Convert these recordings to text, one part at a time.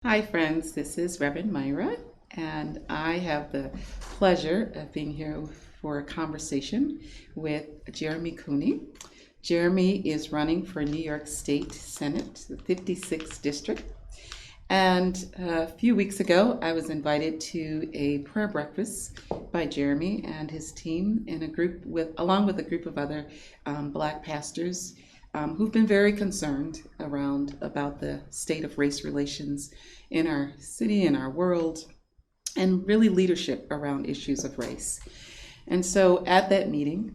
Hi, friends. This is Reverend Myra, and I have the pleasure of being here for a conversation with Jeremy Cooney. Jeremy is running for New York State Senate, the 56th District. And a few weeks ago, I was invited to a prayer breakfast by Jeremy and his team in a group along with a group of other Black pastors who've been very concerned about the state of race relations in our city, in our world, and really leadership around issues of race. And so at that meeting,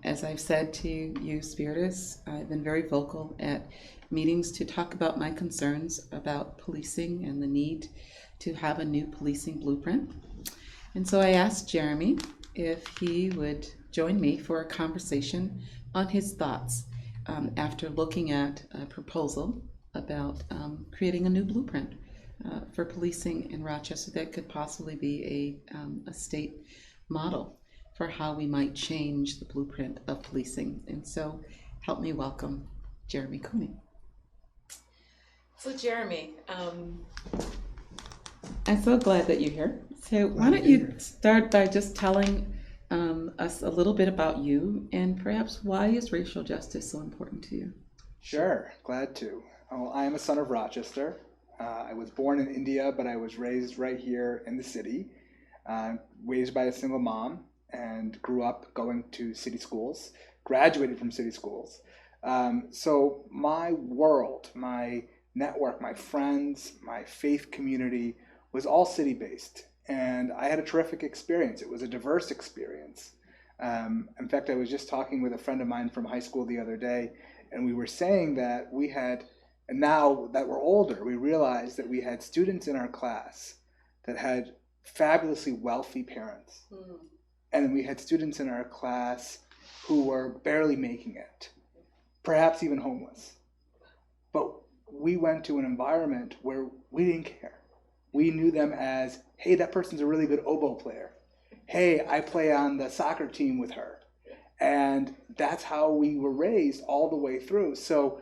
as I've said to you, Spiritus, I've been very vocal at meetings to talk about my concerns about policing and the need to have a new policing blueprint. And so I asked Jeremy if he would join me for a conversation on his thoughts after looking at a proposal about creating a new blueprint for policing in Rochester that could possibly be a state model for how we might change the blueprint of policing. And so help me welcome Jeremy Cooney. So Jeremy, I'm so glad that you're here. So why don't you start by just telling us a little bit about you and perhaps why is racial justice so important to you? Sure, glad to. Well, I am a son of Rochester. I was born in India, but I was raised right here in the city, raised by a single mom, and grew up going to city schools, graduated from city schools. So my world, my network, my friends, my faith community was all city-based. And I had a terrific experience. It was a diverse experience. In fact, I was just talking with a friend of mine from high school the other day, and we were saying that and now that we're older, we realized that we had students in our class that had fabulously wealthy parents. Mm. And we had students in our class who were barely making it, perhaps even homeless. But we went to an environment where we didn't care. We knew them as, hey, that person's a really good oboe player. Hey, I play on the soccer team with her. And that's how we were raised all the way through. So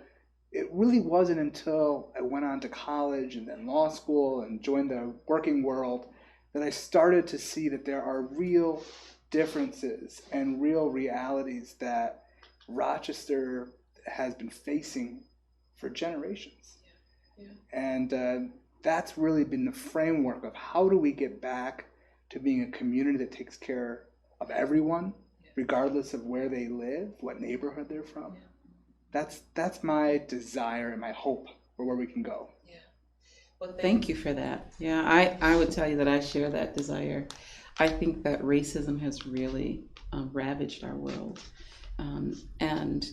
it really wasn't until I went on to college and then law school and joined the working world that I started to see that there are real differences and real realities that Rochester has been facing for generations. Yeah. And that's really been the framework of how do we get back to being a community that takes care of everyone, regardless of where they live, what neighborhood they're from. That's my desire and my hope for where we can go. Yeah. Well, thank you for that. Yeah, I would tell you that I share that desire. I think that racism has really ravaged our world. And,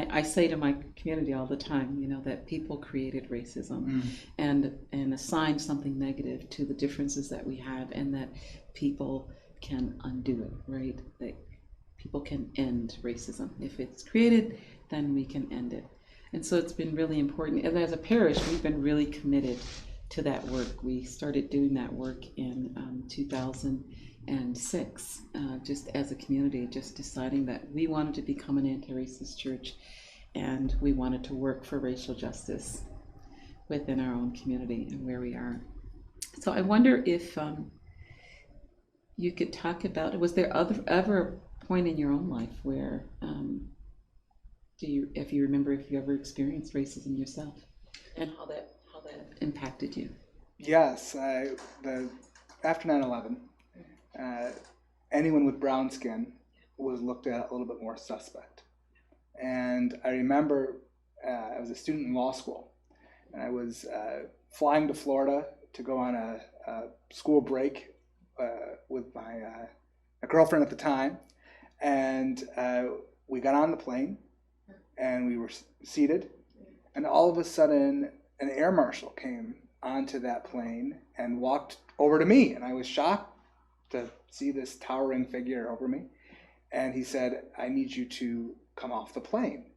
I say to my community all the time, that people created racism and assigned something negative to the differences that we have and that people can undo it, right? That people can end racism. If it's created, then we can end it. And so it's been really important. And as a parish, we've been really committed to that work. We started doing that work in 2006, just as a community, just deciding that we wanted to become an anti-racist church and we wanted to work for racial justice within our own community and where we are. So I wonder if you could talk about, was there ever a point in your own life where, if you remember if you ever experienced racism yourself and how that impacted you? Yes, after 9/11, anyone with brown skin was looked at a little bit more suspect. And I remember I was a student in law school, and I was flying to Florida to go on a school break with my girlfriend at the time. And we got on the plane, and we were seated, and all of a sudden, an air marshal came onto that plane and walked over to me, and I was shocked to see this towering figure over me. And he said, "I need you to come off the plane."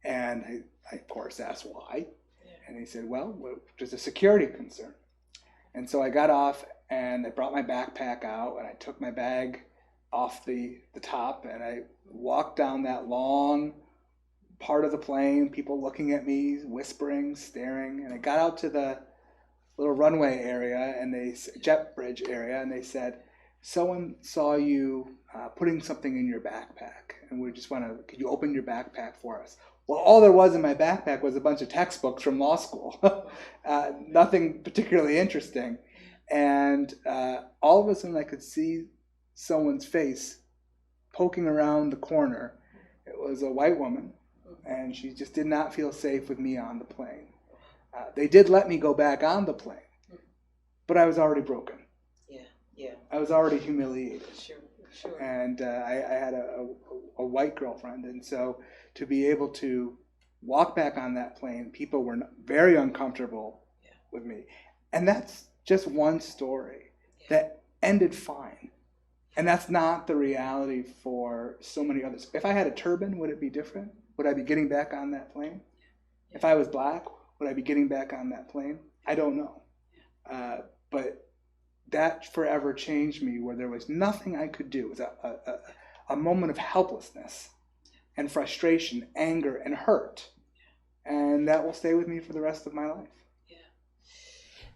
And I of course asked why. Yeah. And he said, "Well, there's a security concern." And so I got off, and I brought my backpack out, and I took my bag off the top, and I walked down that long part of the plane, people looking at me, whispering, staring, and I got out to the little runway area and jet bridge area, and they said, someone saw you putting something in your backpack, and we just want to, could you open your backpack for us? Well, all there was in my backpack was a bunch of textbooks from law school. Nothing particularly interesting. And all of a sudden I could see someone's face poking around the corner. It was a white woman, and she just did not feel safe with me on the plane. They did let me go back on the plane, but I was already broken. Yeah. I was already humiliated. Sure. And I had a white girlfriend, and so to be able to walk back on that plane, people were very uncomfortable with me. And that's just one story that ended fine. And that's not the reality for so many others. If I had a turban, would it be different? Would I be getting back on that plane? If I was black, would I be getting back on that plane? I don't know. But that forever changed me, where there was nothing I could do. It was a moment of helplessness and frustration, anger, and hurt. And that will stay with me for the rest of my life.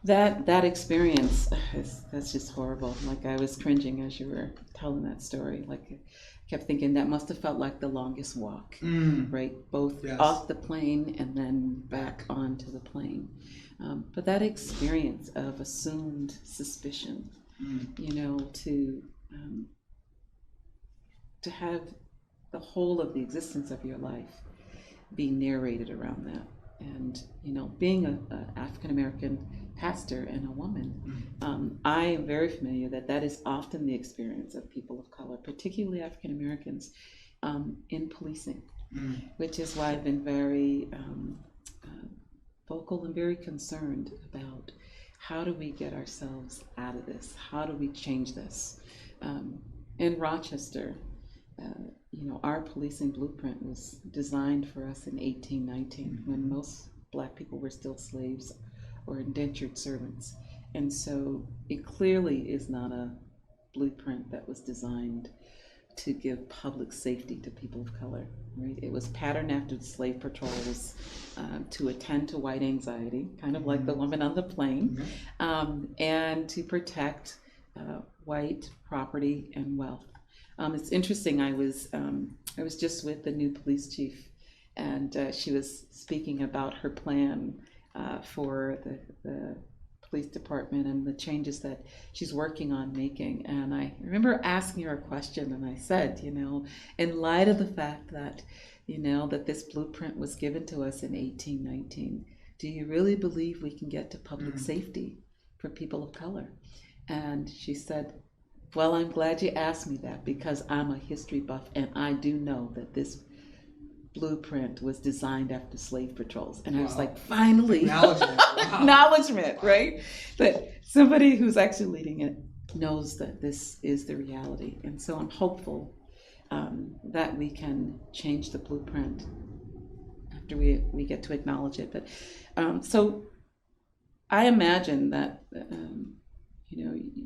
That experience, that's just horrible. Like, I was cringing as you were telling that story. Like, I kept thinking that must have felt like the longest walk, right? Both off the plane and then back onto the plane. But that experience of assumed suspicion, to have the whole of the existence of your life be narrated around that. And, being an African-American pastor and a woman, I am very familiar that is often the experience of people of color, particularly African-Americans, in policing, which is why I've been very vocal and very concerned about how do we get ourselves out of this? How do we change this? In Rochester, our policing blueprint was designed for us in 1819, when most Black people were still slaves or indentured servants. And so it clearly is not a blueprint that was designed to give public safety to people of color, right? It was patterned after the slave patrols, to attend to white anxiety, kind of like the woman on the plane, and to protect white property and wealth. It's interesting. I was just with the new police chief, and she was speaking about her plan for the police department and the changes that she's working on making. And I remember asking her a question, and I said, in light of the fact that, that this blueprint was given to us in 1819, do you really believe we can get to public safety for people of color? And she said, well, I'm glad you asked me that, because I'm a history buff and I do know that this blueprint was designed after slave patrols. And I was like, finally, acknowledgement, right? That somebody who's actually leading it knows that this is the reality. And so I'm hopeful that we can change the blueprint after we get to acknowledge it. But so I imagine that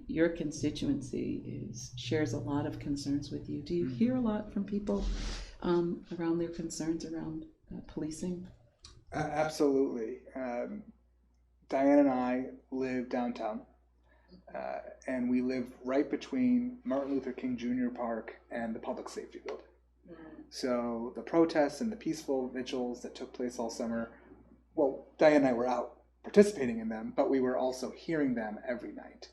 your constituency shares a lot of concerns with you. Do you hear a lot from people around their concerns around policing? Absolutely. Diane and I live downtown, and we live right between Martin Luther King Jr. Park and the Public Safety Building. So the protests and the peaceful vigils that took place all summer, well, Diane and I were out participating in them, but we were also hearing them every night.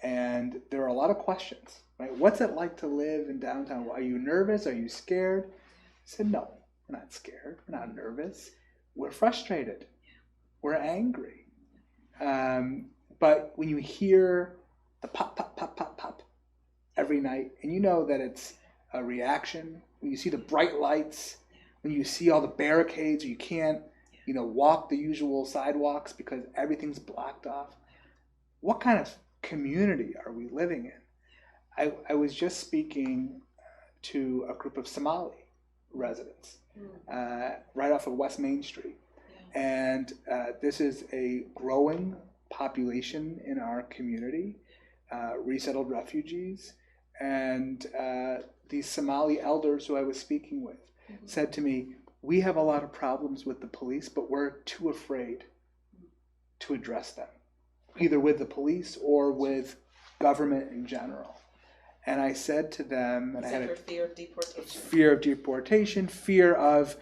And there are a lot of questions, right? What's it like to live in downtown? Are you nervous? Are you scared? I said, no, we're not scared. We're not nervous. We're frustrated. We're angry. But when you hear the pop, pop, pop, pop, pop every night, and you know that it's a reaction, when you see the bright lights, when you see all the barricades, you can't walk the usual sidewalks because everything's blocked off. What kind of community are we living in? I was just speaking to a group of Somali residents right off of West Main Street. And this is a growing population in our community, resettled refugees. And these Somali elders who I was speaking with said to me, we have a lot of problems with the police, but we're too afraid to address them, either with the police or with government in general. And I said to them, and I had for fear of deportation. Fear of deportation, fear of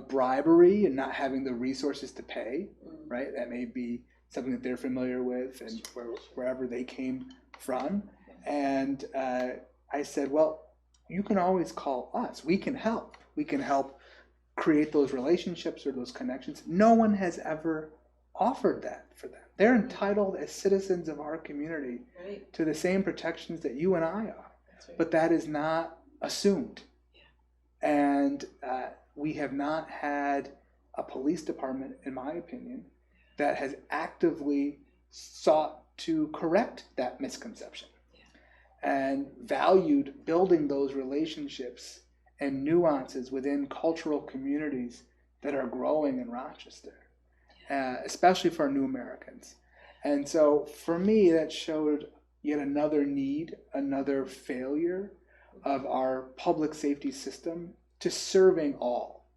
bribery and not having the resources to pay, right? That may be something that they're familiar with and wherever they came from. And I said, well, you can always call us. We can help. We can help create those relationships or those connections. No one has ever offered that for them. They're entitled as citizens of our community to the same protections that you and I are. But that is not assumed. And we have not had a police department, in my opinion, that has actively sought to correct that misconception and valued building those relationships and nuances within cultural communities that are growing in Rochester, especially for new Americans. And so for me, that showed yet another need, another failure of our public safety system to serving all.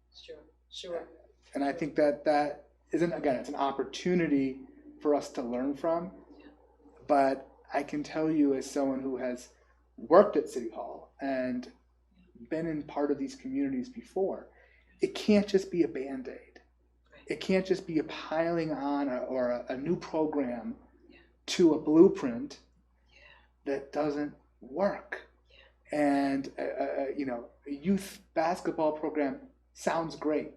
Sure. And I think that isn't, again, it's an opportunity for us to learn from. But I can tell you, as someone who has worked at City Hall and been in part of these communities before, it can't just be a Band-Aid. It can't just be a piling on or a new program to a blueprint that doesn't work. And a youth basketball program sounds great,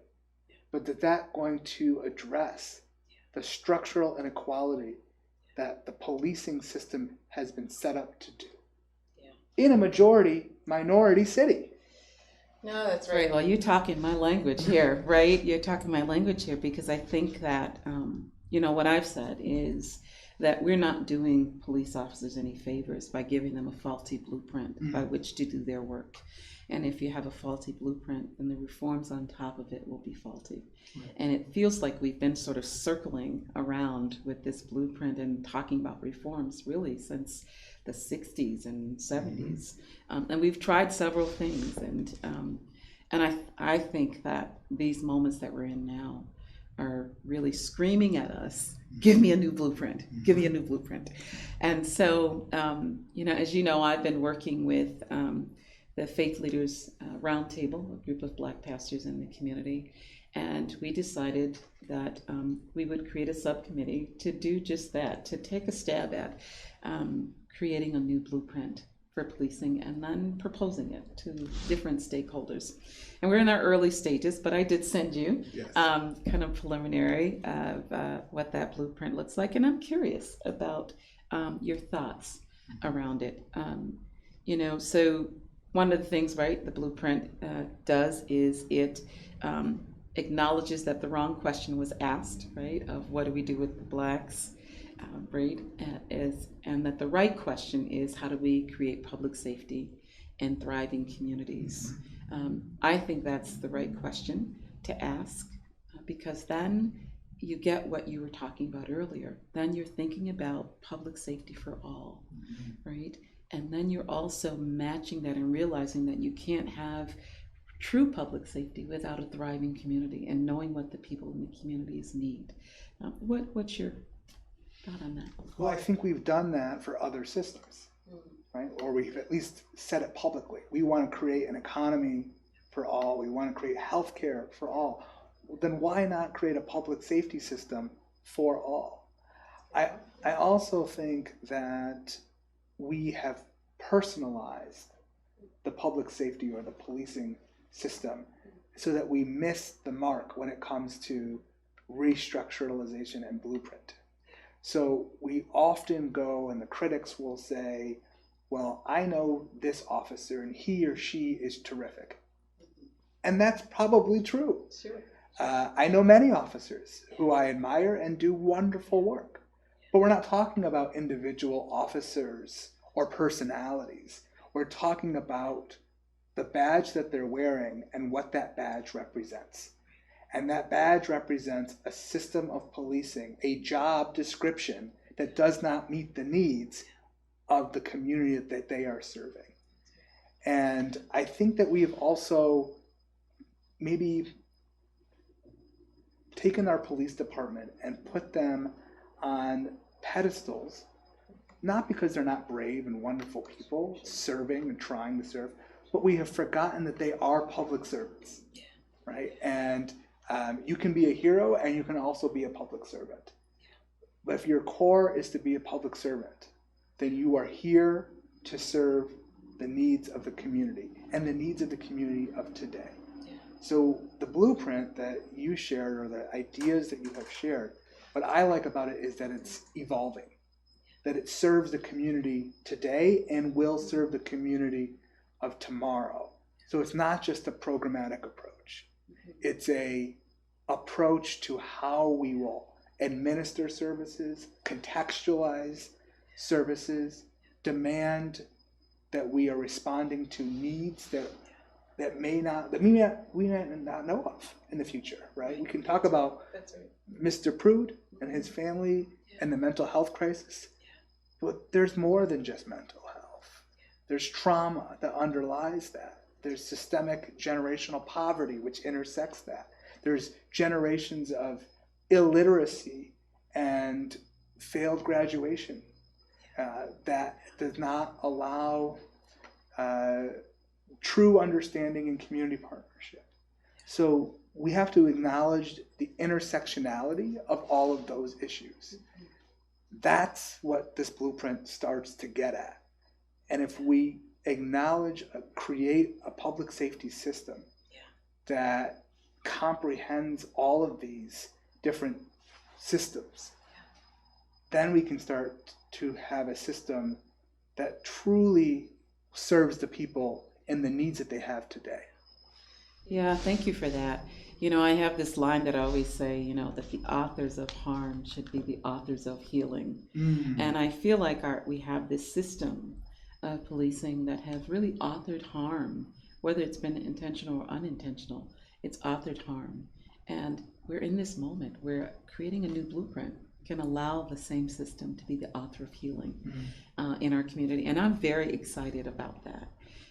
but is that going to address the structural inequality that the policing system has been set up to do in a minority city? No, that's right. Well, you're talking my language here, right? You're talking my language here because I think that, what I've said is that we're not doing police officers any favors by giving them a faulty blueprint by which to do their work. And if you have a faulty blueprint, then the reforms on top of it will be faulty. Right. And it feels like we've been sort of circling around with this blueprint and talking about reforms really since the 60s and 70s. And we've tried several things. And I think that these moments that we're in now are really screaming at us, give me a new blueprint, give me a new blueprint. And so, as you know, I've been working with the Faith Leaders Roundtable, a group of Black pastors in the community, and we decided that we would create a subcommittee to do just that, to take a stab at creating a new blueprint for policing and then proposing it to different stakeholders. And we're in our early stages, but I did send you kind of preliminary of what that blueprint looks like, and I'm curious about your thoughts around it. So one of the things, right, the blueprint does is it acknowledges that the wrong question was asked, right, of what do we do with the Blacks, right, and that the right question is how do we create public safety and thriving communities. I think that's the right question to ask because then you get what you were talking about earlier. Then you're thinking about public safety for all, right? And then you're also matching that and realizing that you can't have true public safety without a thriving community and knowing what the people in the communities need. What's your thought on that? Well, I think we've done that for other systems, right? Or we've at least said it publicly. We want to create an economy for all. We want to create healthcare for all. Then why not create a public safety system for all? I also think that we have personalized the public safety or the policing system so that we miss the mark when it comes to restructuralization and blueprint. So we often go and the critics will say, well, I know this officer and he or she is terrific. And that's probably true. Sure. I know many officers who I admire and do wonderful work. But we're not talking about individual officers or personalities. We're talking about the badge that they're wearing and what that badge represents. And that badge represents a system of policing, a job description that does not meet the needs of the community that they are serving. And I think that we've also maybe taken our police department and put them on pedestals, not because they're not brave and wonderful people serving and trying to serve, but we have forgotten that they are public servants, right? And you can be a hero and you can also be a public servant. But if your core is to be a public servant, then you are here to serve the needs of the community and the needs of the community of today. So the blueprint that you shared, or the ideas that you have shared, what I like about it is that it's evolving, that it serves the community today and will serve the community of tomorrow. So it's not just a programmatic approach. It's a approach to how we will administer services, contextualize services, demand that we are responding to needs that we may not know of in the future, right? We can talk about That's right. Mr. Prude and his family and the mental health crisis, but there's more than just mental health. There's trauma that underlies that. There's systemic generational poverty which intersects that. There's generations of illiteracy and failed graduation that does not allow true understanding and community partnership. So we have to acknowledge the intersectionality of all of those issues. That's what this blueprint starts to get at. And if we acknowledge, create a public safety system that comprehends all of these different systems, then we can start to have a system that truly serves the people and the needs that they have today. Yeah, thank you for that. I have this line that I always say, that the authors of harm should be the authors of healing. And I feel like we have this system of policing that has really authored harm, whether it's been intentional or unintentional. It's authored harm. And we're in this moment where creating a new blueprint can allow the same system to be the author of healing in our community. And I'm very excited about that.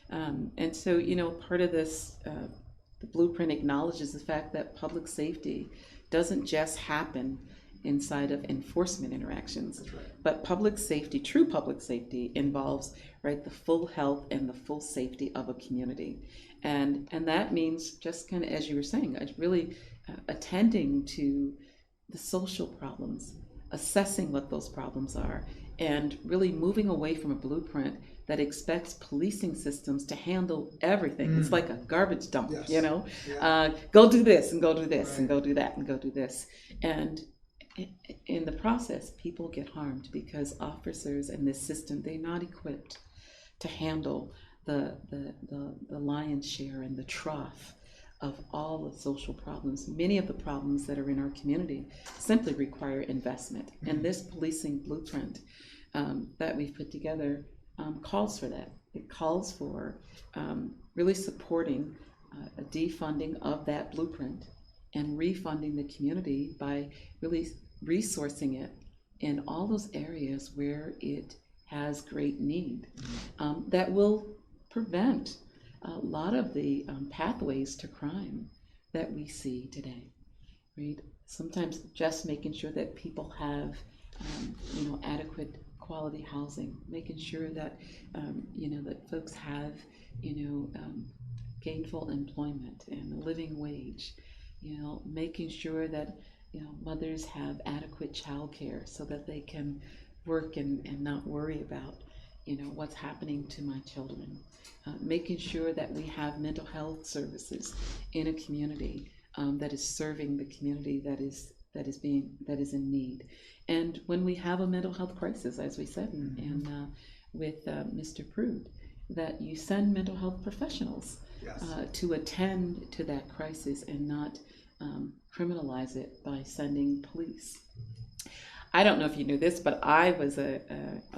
And so, part of this, the blueprint acknowledges the fact that public safety doesn't just happen inside of enforcement interactions, but public safety, true public safety, involves the full health and the full safety of a community. And that means, just kind of as you were saying, really attending to the social problems, assessing what those problems are, and really moving away from a blueprint that expects policing systems to handle everything. It's like a garbage dump, go do this and go do this and go do that and go do this. And in the process, people get harmed because officers in this system, they're not equipped to handle the lion's share and the trough of all the social problems. Many of the problems that are in our community simply require investment. And this policing blueprint that we've put together calls for that. It calls for really supporting a defunding of that blueprint and refunding the community by really resourcing it in all those areas where it has great need that will prevent a lot of the pathways to crime that we see today, right? Sometimes just making sure that people have, adequate quality housing, making sure that, that folks have, gainful employment and a living wage, making sure that, mothers have adequate childcare so that they can work and not worry about, what's happening to my children. Making sure that we have mental health services in a community that is serving the community that is in need. And when we have a mental health crisis, as we said, with Mr. Prude, that you send mental health professionals to attend to that crisis and not criminalize it by sending police. I don't know if you knew this, but I was a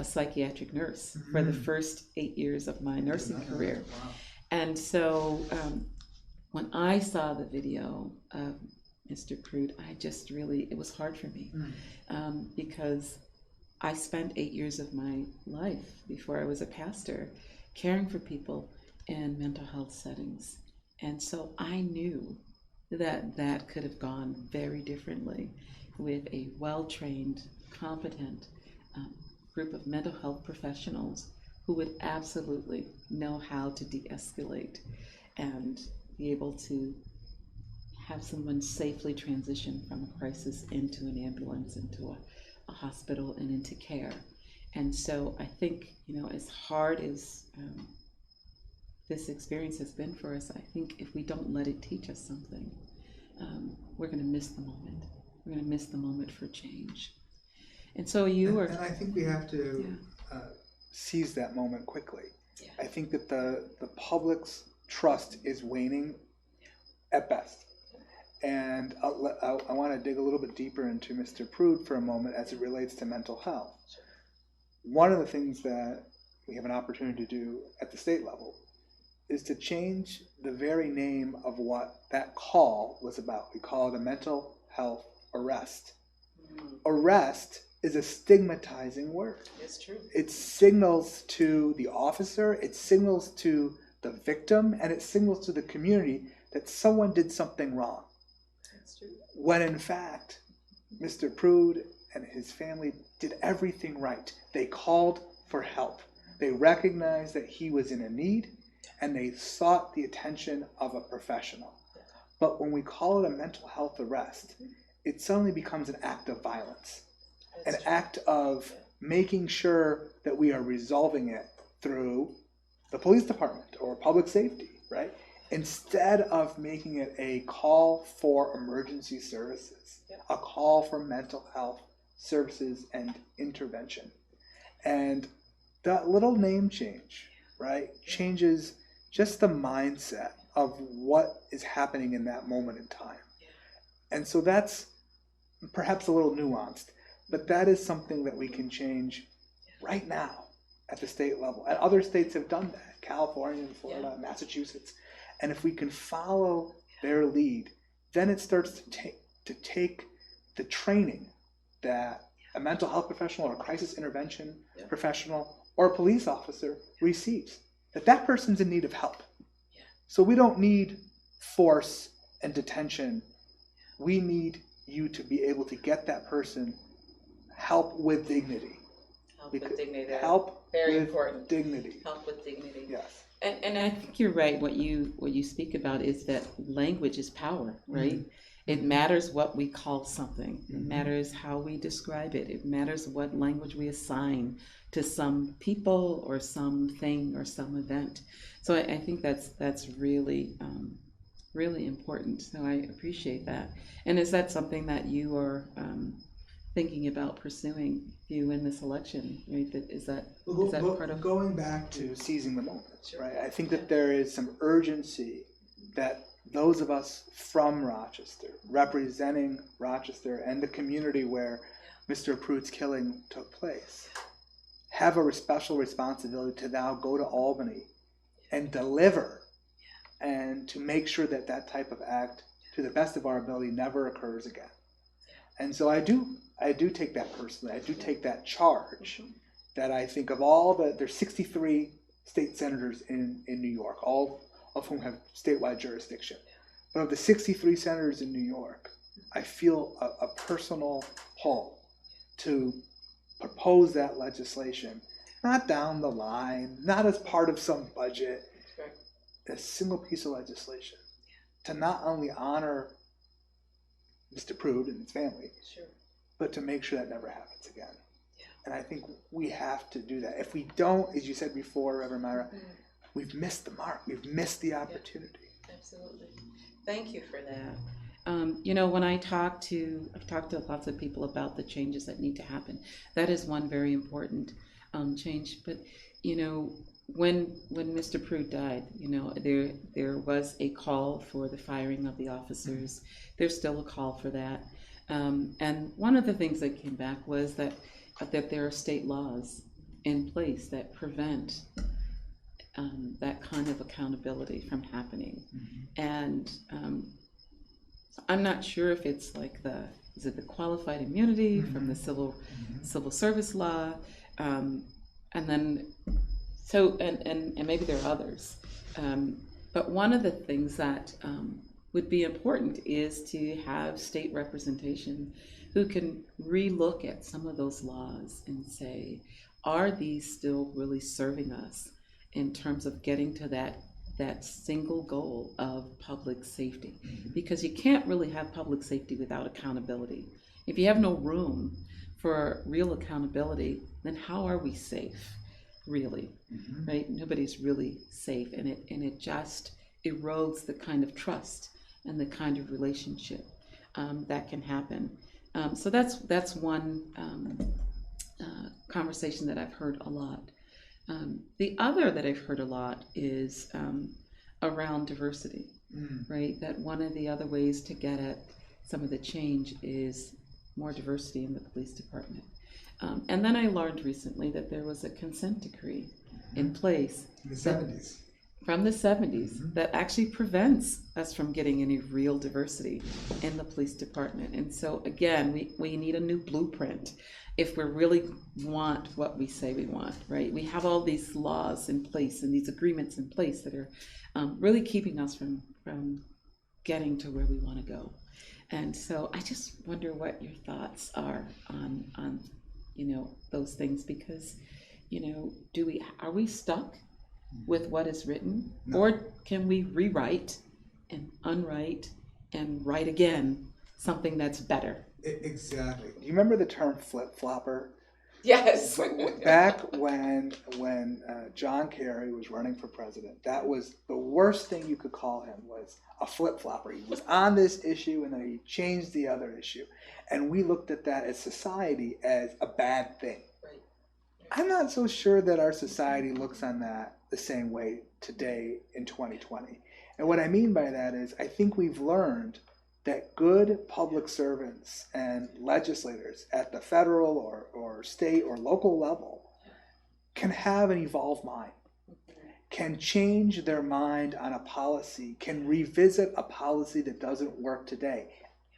psychiatric nurse for the first 8 years of my nursing career. Wow. And so when I saw the video of Mr. Prude, it was hard for me because I spent 8 years of my life before I was a pastor caring for people in mental health settings. And so I knew that could have gone very differently with a well-trained competent group of mental health professionals who would absolutely know how to de-escalate and be able to have someone safely transition from a crisis into an ambulance, into a hospital, and into care. And so I think, as hard as this experience has been for us, I think if we don't let it teach us something, we're going to miss the moment. We're going to miss the moment for change. And so and I think we have to seize that moment quickly. Yeah. I think that the public's trust is waning at best. And I want to dig a little bit deeper into Mr. Prude for a moment as it relates to mental health. Sure. One of the things that we have an opportunity to do at the state level is to change the very name of what that call was about. We call it a mental health arrest. Mm-hmm. Arrest is a stigmatizing word. It's true. It signals to the officer, it signals to the victim, and it signals to the community that someone did something wrong. That's true. When in fact, Mr. Prude and his family did everything right. They called for help. They recognized that he was in a need, and they sought the attention of a professional. But when we call it a mental health arrest, it suddenly becomes an act of violence, an act of making sure that we are resolving it through the police department or public safety, right? Instead of making it a call for emergency services, a call for mental health services and intervention. And that little name change, right, changes just the mindset of what is happening in that moment in time. And so that's perhaps a little nuanced, but that is something that we can change right now at the state level. And other states have done that, California, Florida, Massachusetts. And if we can follow their lead, then it starts to take the training that a mental health professional or a crisis intervention professional or a police officer receives, that person's in need of help. So we don't need force and detention. We need you to be able to get that person help with dignity. Help with dignity. Help Very with important. dignity. Help with dignity. Yes. And I think you're right. What you speak about is that language is power, right? Mm-hmm. It matters what we call something. It matters how we describe it. It matters what language we assign to some people or something or some event. So I think that's really really important. So I appreciate that. And is that something that you are thinking about pursuing if you win this election? Right? Is that part of going back to seizing the moment? Right. I think that there is some urgency that those of us from Rochester, representing Rochester and the community where Mr. Prude's killing took place, have a special responsibility to now go to Albany and deliver and to make sure that that type of act, to the best of our ability, never occurs again. And so I do take that personally. I do take that charge that I think of there's 63 state senators in New York, all of whom have statewide jurisdiction. But of the 63 senators in New York, I feel a personal pull to propose that legislation, not down the line, not as part of some budget, a single piece of legislation to not only honor Mr. Prude and his family, but to make sure that never happens again. And I think we have to do that. If we don't, as you said before, Reverend Myra, we've missed the mark. We've missed the opportunity. Absolutely. Thank you for that. When I've talked to lots of people about the changes that need to happen. That is one very important change. But when Mr. Prude died, there was a call for the firing of the officers. There's still a call for that. And one of the things that came back was that there are state laws in place that prevent that kind of accountability from happening. And I'm not sure if it's like is it the qualified immunity from the civil service law, and then and maybe there are others. But one of the things that would be important is to have state representation who can relook at some of those laws and say, are these still really serving us in terms of getting to that single goal of public safety? Because you can't really have public safety without accountability. If you have no room for real accountability, then how are we safe, really? Right? Nobody's really safe, and it just erodes the kind of trust and the kind of relationship that can happen. So that's one conversation that I've heard a lot. The other that I've heard a lot is around diversity, right? That one of the other ways to get at some of the change is more diversity in the police department. And then I learned recently that there was a consent decree in place In the 70s. from the 70s that actually prevents us from getting any real diversity in the police department. And so again, we need a new blueprint if we really want what we say we want, right? We have all these laws in place and these agreements in place that are really keeping us from getting to where we want to go. And so I just wonder what your thoughts are on those things, because are we stuck with what is written? No. Or can we rewrite and unwrite and write again something that's better? Exactly. Do you remember the term flip-flopper? Yes. Back when John Kerry was running for president, that was the worst thing you could call him, was a flip-flopper. He was on this issue and then he changed the other issue. And we looked at that as society as a bad thing. Right. I'm not so sure that our society looks on that the same way today in 2020. And what I mean by that is I think we've learned that good public servants and legislators at the federal or state or local level can have an evolved mind, can change their mind on a policy, can revisit a policy that doesn't work today.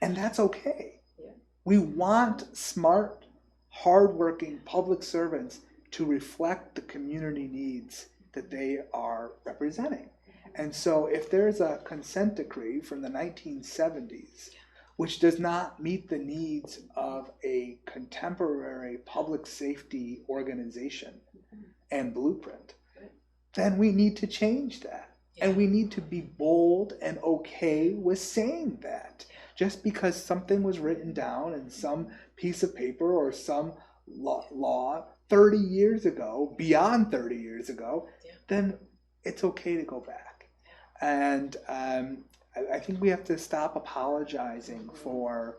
And that's okay. Yeah. We want smart, hardworking public servants to reflect the community needs that they are representing. And so if there's a consent decree from the 1970s, which does not meet the needs of a contemporary public safety organization and blueprint, then we need to change that. And we need to be bold and okay with saying that. Just because something was written down in some piece of paper or some law 30 years ago, beyond 30 years ago, then it's okay to go back. And I think we have to stop apologizing for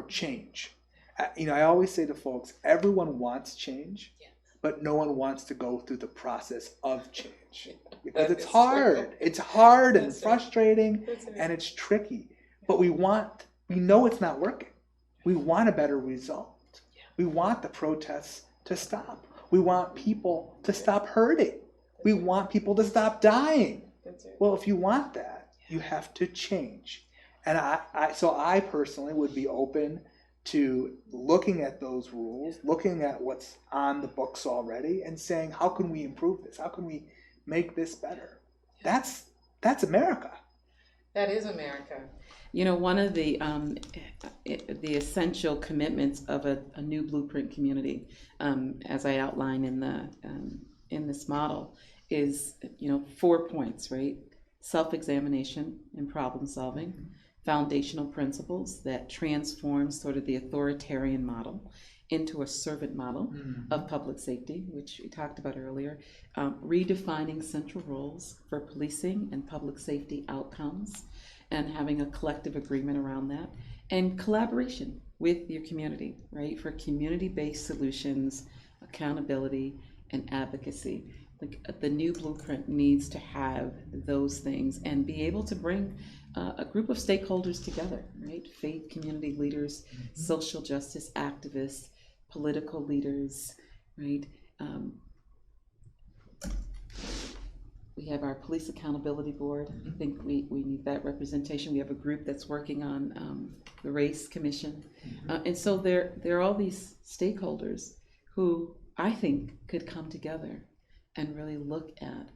change. I always say to folks, everyone wants change, but no one wants to go through the process of change. Because it's hard. It's hard and frustrating and it's tricky. But we know it's not working. We want a better result. We want the protests to stop. We want people to stop hurting. We want people to stop dying. Well, if you want that, you have to change. And so I personally would be open to looking at those rules, looking at what's on the books already, and saying, how can we improve this? How can we make this better? That's America. That is America. One of the essential commitments of a new blueprint community, as I outline in this model, is 4 points, right? Self-examination and problem solving, foundational principles that transform sort of the authoritarian model into a servant model of public safety, which we talked about earlier, redefining central roles for policing and public safety outcomes, and having a collective agreement around that, and collaboration with your community, right? For community-based solutions, accountability, and advocacy. The new blueprint needs to have those things and be able to bring a group of stakeholders together, right? Faith community leaders, social justice activists, political leaders, right? We have our police accountability board. I think we need that representation. We have a group that's working on the race commission. And so there are all these stakeholders who I think could come together and really look at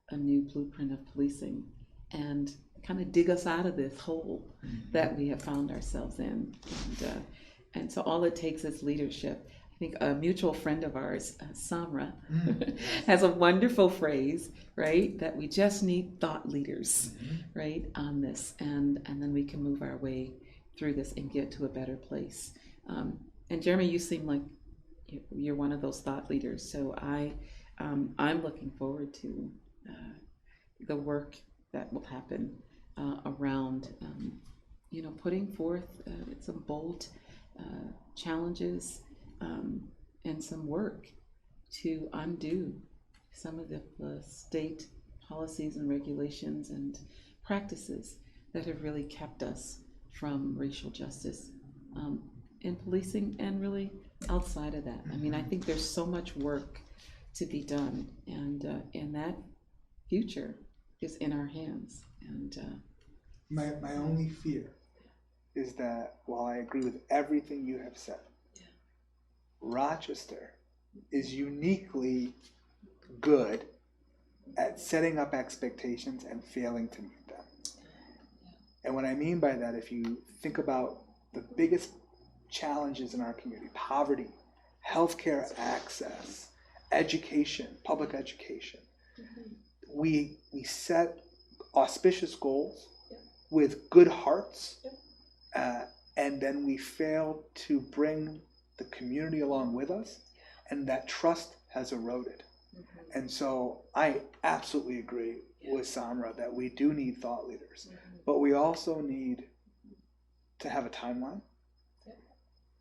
a new blueprint of policing and kind of dig us out of this hole that we have found ourselves in. And so all it takes is leadership. I think a mutual friend of ours, Samra, has a wonderful phrase, right? That we just need thought leaders, right, on this, and then we can move our way through this and get to a better place. And Jeremy, you seem like you're one of those thought leaders. So I'm looking forward to the work that will happen around, putting forth some bold challenges and some work to undo some of the state policies and regulations and practices that have really kept us from racial justice in policing and really outside of that. I mean, I think there's so much work to be done, and that future is in our hands. And my only fear is that while I agree with everything you have said, Rochester is uniquely good at setting up expectations and failing to meet them. And what I mean by that, if you think about the biggest challenges in our community, poverty, healthcare access, education, public education, we set auspicious goals with good hearts, and then we fail to bring the community along with us, and that trust has eroded. And so I absolutely agree with Samra that we do need thought leaders, but we also need to have a timeline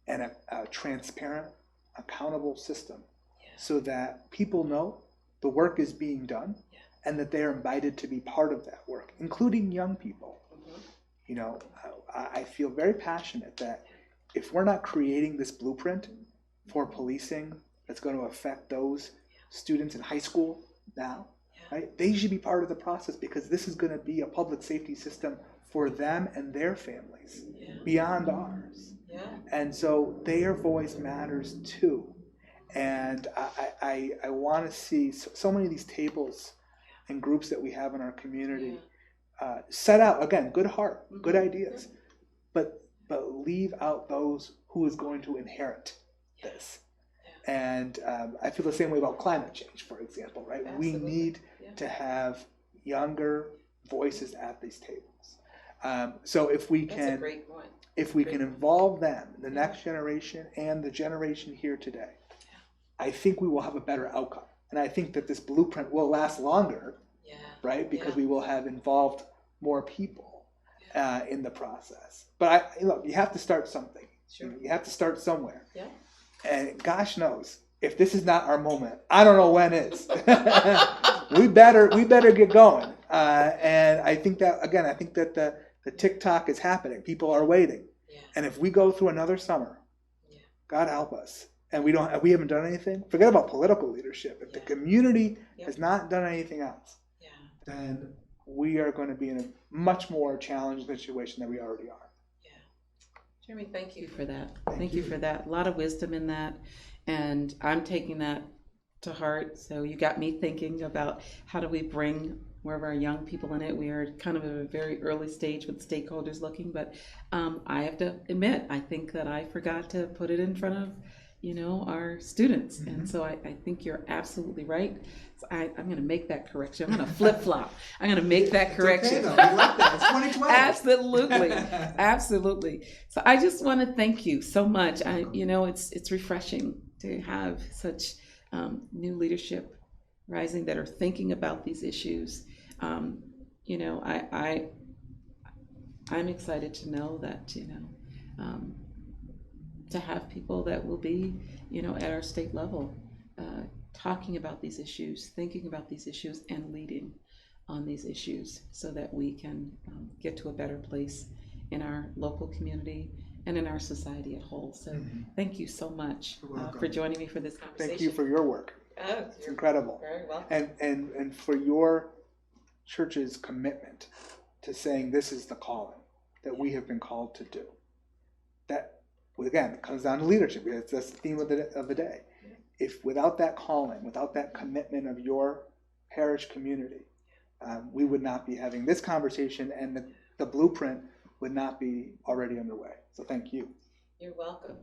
and a transparent, accountable system so that people know the work is being done and that they are invited to be part of that work, including young people. You know, I feel very passionate that if we're not creating this blueprint for policing that's going to affect those students in high school now, right? They should be part of the process, because this is going to be a public safety system for them and their families beyond ours. And so their voice matters too. And I want to see so many of these tables and groups that we have in our community set out, again, good heart, good ideas, but leave out those who is going to inherit this. And I feel the same way about climate change, for example, right? Absolutely. We need to have younger voices at these tables. So if we That's a can, great point. if we can involve them, the next generation and the generation here today, I think we will have a better outcome. And I think that this blueprint will last longer, right? Because we will have involved more people in the process. But look, you have to start something. Sure. You have to start somewhere. Yeah. And gosh knows, if this is not our moment, I don't know when is. we better get going. And I think that, again, the TikTok is happening. People are waiting. And if we go through another summer, God help us, and we haven't done anything, forget about political leadership. If the community has not done anything else, then we are going to be in a much more challenging situation than we already are. Jeremy, thank you for that. Thank you for that. A lot of wisdom in that, and I'm taking that to heart. So you got me thinking about how do we bring more of our young people in it. We are kind of at a very early stage with stakeholders looking, but I have to admit, I think that I forgot to put it in front of our students. And so I think you're absolutely right. So I'm going to make that correction. I'm going to flip-flop. I'm going to make that correction. It's okay, though. We like that. It's 2012. Absolutely. Absolutely. So I just want to thank you so much. It's refreshing to have such new leadership rising that are thinking about these issues. I'm excited to know that, to have people that will be, at our state level, talking about these issues, thinking about these issues, and leading on these issues so that we can get to a better place in our local community and in our society at whole. So thank you so much for joining me for this conversation. Thank you for your work. Oh, It's incredible. very welcome. And for your church's commitment to saying this is the calling that we have been called to do. That, again, it comes down to leadership. That's the theme of the day. If without that calling, without that commitment of your parish community, we would not be having this conversation, and the blueprint would not be already underway. So thank you. You're welcome.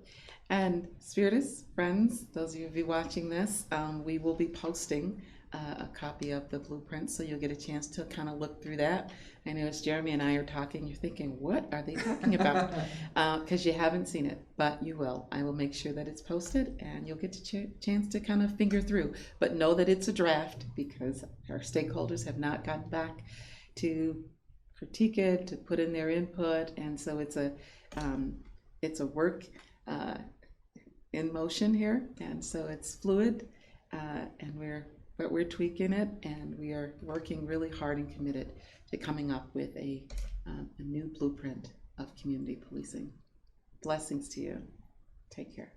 And Spiritus friends, those of you watching this, we will be posting a copy of the blueprint, so you'll get a chance to kind of look through that. I know as Jeremy and I are talking, you're thinking, what are they talking about? Because you haven't seen it, but you will. I will make sure that it's posted, and you'll get a chance to kind of finger through. But know that it's a draft, because our stakeholders have not gotten back to critique it, to put in their input, and so it's a work in motion here, and so it's fluid, and we're tweaking it, and we are working really hard and committed to coming up with a new blueprint of community policing. Blessings to you. Take care.